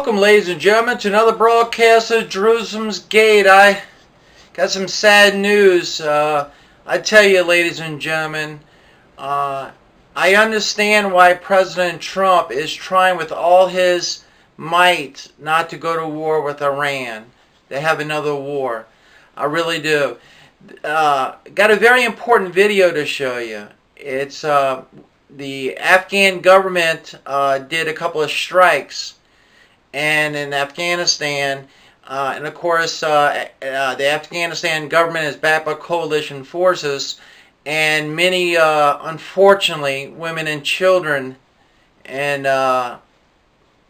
Welcome, ladies and gentlemen, to another broadcast of Jerusalem's Gate. I got some sad news. I tell you, ladies and gentlemen, I understand why President Trump is trying with all his might not to go to war with Iran. They have another war. I really do. Got a very important video to show you. It's the Afghan government did a couple of strikes and in Afghanistan, and of course the Afghanistan government is backed by coalition forces, and many unfortunately women and children and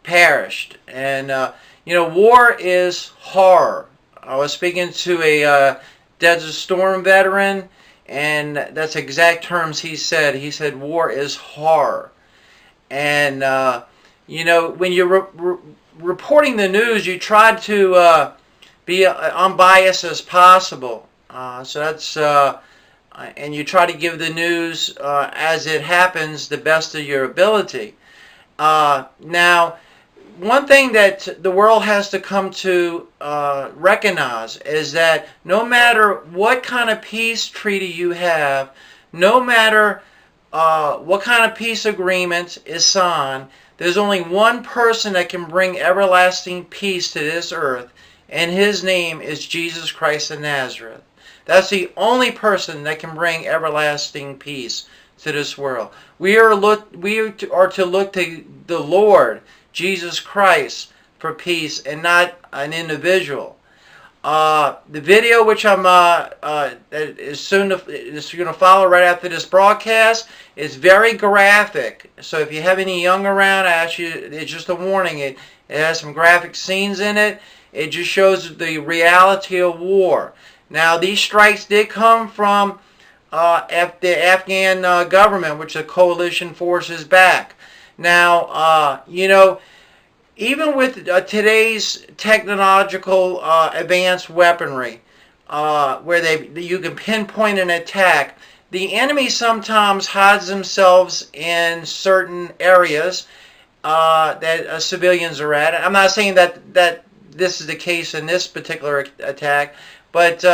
perished. And war is horror. I was speaking to a Desert Storm veteran, and that's the exact terms he said. He said war is horror. And when you're reporting the news, you try to be unbiased as possible. So that's and you try to give the news as it happens, the best of your ability. Now, one thing that the world has to come to recognize is that no matter what kind of peace treaty you have, no matter what kind of peace agreement is signed, there's only one person that can bring everlasting peace to this earth, and his name is Jesus Christ of Nazareth. That's the only person that can bring everlasting peace to this world. We are to look to the Lord Jesus Christ for peace, and not an individual. The video, which I'm is going to follow right after this broadcast, is very graphic. So if you have any young around, I ask you, it's just a warning. It has some graphic scenes in it. It just shows the reality of war. Now, these strikes did come from the Afghan government, which the coalition forces back. Now, even with today's technological advanced weaponry, where you can pinpoint an attack, the enemy sometimes hides themselves in certain areas that civilians are at. I'm not saying that this is the case in this particular attack, but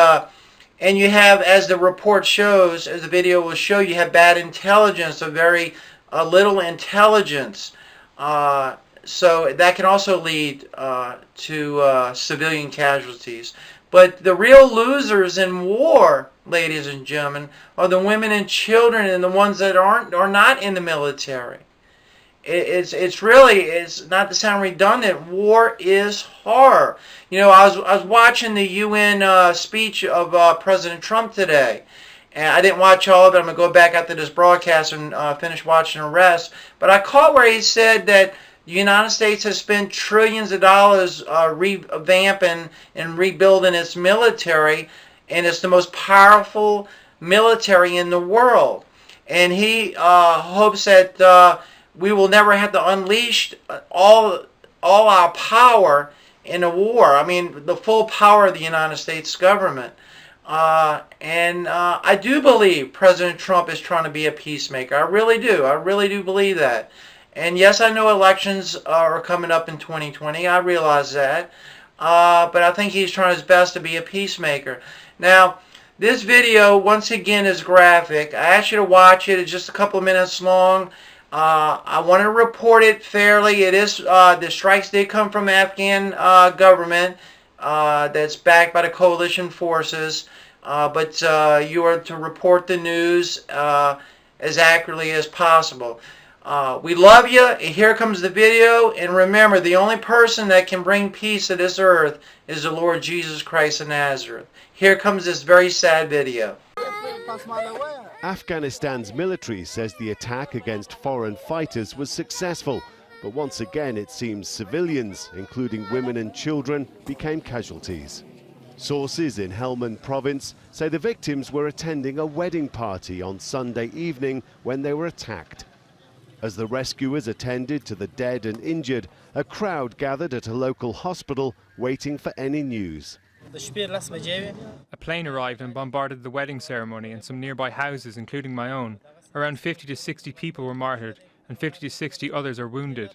and you have, as the report shows, as the video will show, you have bad intelligence, a very little intelligence. So that can also lead to civilian casualties. But the real losers in war, ladies and gentlemen, are the women and children, and the ones that are not in the military. It's not to sound redundant. War is horror. I was watching the UN speech of President Trump today. And I didn't watch all of it. I'm going to go back after this broadcast and finish watching the rest. But I caught where he said that the United States has spent trillions of dollars revamping and rebuilding its military, and it's the most powerful military in the world. And he hopes that we will never have to unleash all our power in a war. I mean, the full power of the United States government. And I do believe President Trump is trying to be a peacemaker. I really do. I really do believe that. And yes, I know elections are coming up in 2020. I realize that. But I think he's trying his best to be a peacemaker. Now, this video, once again, is graphic. I asked you to watch it. It's just a couple of minutes long. I want to report it fairly. It is the strikes did come from Afghan government that's backed by the coalition forces. But you are to report the news as accurately as possible. We love you. Here comes the video. And remember, the only person that can bring peace to this earth is the Lord Jesus Christ of Nazareth. Here comes this very sad video. Afghanistan's military says the attack against foreign fighters was successful. But once again, it seems civilians, including women and children, became casualties. Sources in Helmand province say the victims were attending a wedding party on Sunday evening when they were attacked. As the rescuers attended to the dead and injured, a crowd gathered at a local hospital waiting for any news. A plane arrived and bombarded the wedding ceremony and some nearby houses, including my own. Around 50 to 60 people were martyred, and 50 to 60 others are wounded.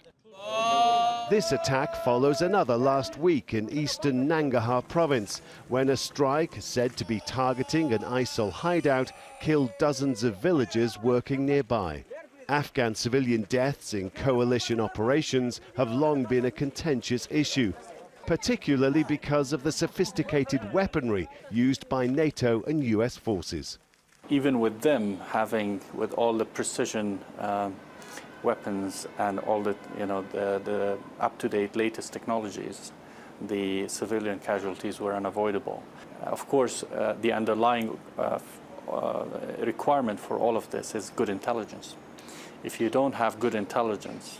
This attack follows another last week in eastern Nangarhar province, when a strike said to be targeting an ISIL hideout killed dozens of villagers working nearby. Afghan civilian deaths in coalition operations have long been a contentious issue, particularly because of the sophisticated weaponry used by NATO and US forces. Even with them having, with all the precision weapons and all the, the up-to-date latest technologies, the civilian casualties were unavoidable. Of course, the underlying requirement for all of this is good intelligence. If you don't have good intelligence,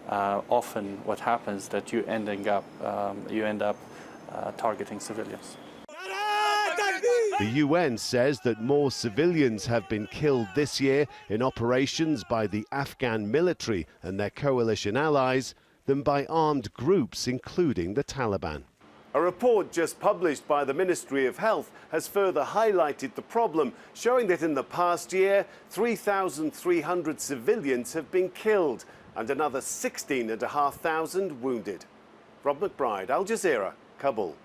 often what happens is that you end up targeting civilians. The UN says that more civilians have been killed this year in operations by the Afghan military and their coalition allies than by armed groups, including the Taliban. A report just published by the Ministry of Health has further highlighted the problem, showing that in the past year, 3,300 civilians have been killed and another 16,500 wounded. Rob McBride, Al Jazeera, Kabul.